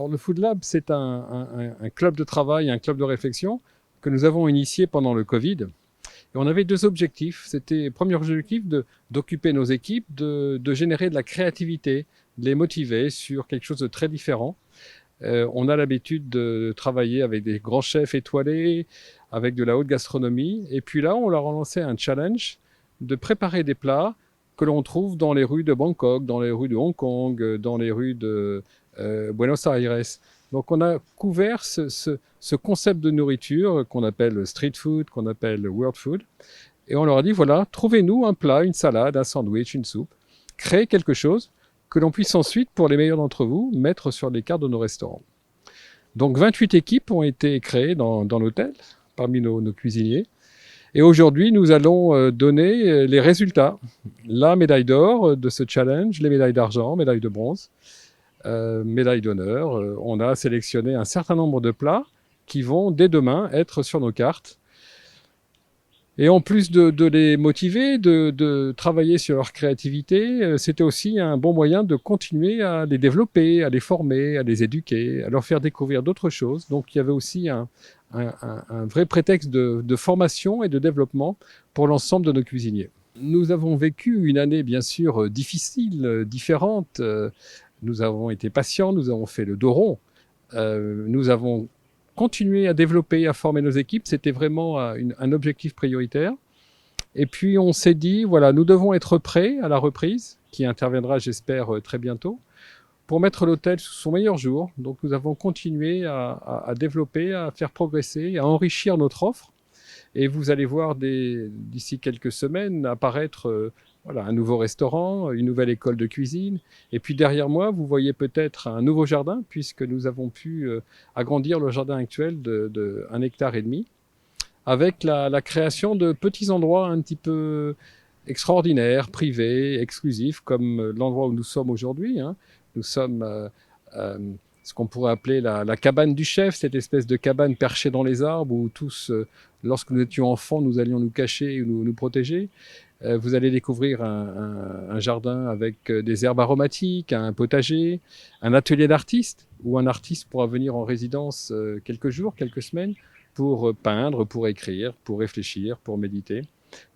Alors, le Food Lab, c'est un club de travail, un club de réflexion que nous avons initié pendant le Covid. Et on avait deux objectifs. C'était, premier objectif, d'occuper nos équipes, de générer de la créativité, de les motiver sur quelque chose de très différent. On a l'habitude de travailler avec des grands chefs étoilés, avec de la haute gastronomie. Et puis là, on leur a lancé un challenge de préparer des plats que l'on trouve dans les rues de Bangkok, dans les rues de Hong Kong, dans les rues de Buenos Aires. Donc on a couvert ce concept de nourriture qu'on appelle street food, qu'on appelle world food. Et on leur a dit, voilà, trouvez-nous un plat, une salade, un sandwich, une soupe. Créez quelque chose que l'on puisse ensuite, pour les meilleurs d'entre vous, mettre sur les cartes de nos restaurants. Donc 28 équipes ont été créées dans l'hôtel, parmi nos cuisiniers. Et aujourd'hui, nous allons donner les résultats. La médaille d'or de ce challenge, les médailles d'argent, médaille de bronze, médaille d'honneur. On a sélectionné un certain nombre de plats qui vont, dès demain, être sur nos cartes. Et en plus de les motiver, de travailler sur leur créativité, c'était aussi un bon moyen de continuer à les développer, à les former, à les éduquer, à leur faire découvrir d'autres choses. Donc il y avait aussi un vrai prétexte de formation et de développement pour l'ensemble de nos cuisiniers. Nous avons vécu une année bien sûr difficile, différente. Nous avons été patients, nous avons fait le dos rond. Nous avons continué à développer, à former nos équipes. C'était vraiment un objectif prioritaire. Et puis on s'est dit, voilà, nous devons être prêts à la reprise, qui interviendra, j'espère, très bientôt, pour mettre l'hôtel sous son meilleur jour. Donc nous avons continué à développer, à faire progresser, à enrichir notre offre. Et vous allez voir d'ici quelques semaines apparaître voilà, un nouveau restaurant, une nouvelle école de cuisine. Et puis derrière moi, vous voyez peut-être un nouveau jardin, puisque nous avons pu agrandir le jardin actuel de 1,5 hectare, avec la création de petits endroits un petit peu extraordinaires, privés, exclusifs, comme l'endroit où nous sommes aujourd'hui. Hein. Nous sommes ce qu'on pourrait appeler la cabane du chef, cette espèce de cabane perchée dans les arbres où tous, lorsque nous étions enfants, nous allions nous cacher ou nous protéger. Vous allez découvrir un jardin avec des herbes aromatiques, un potager, un atelier d'artiste où un artiste pourra venir en résidence quelques jours, quelques semaines pour peindre, pour écrire, pour réfléchir, pour méditer.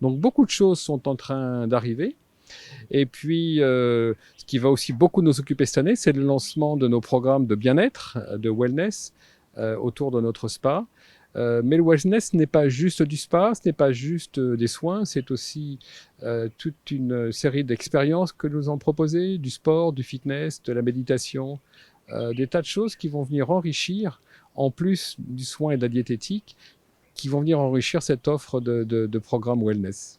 Donc beaucoup de choses sont en train d'arriver. Et puis, ce qui va aussi beaucoup nous occuper cette année, c'est le lancement de nos programmes de bien-être, de wellness autour de notre spa. Mais le wellness n'est pas juste du spa, ce n'est pas juste des soins, c'est aussi toute une série d'expériences que nous en proposer, du sport, du fitness, de la méditation, des tas de choses qui vont venir enrichir, en plus du soin et de la diététique, qui vont venir enrichir cette offre de programme wellness.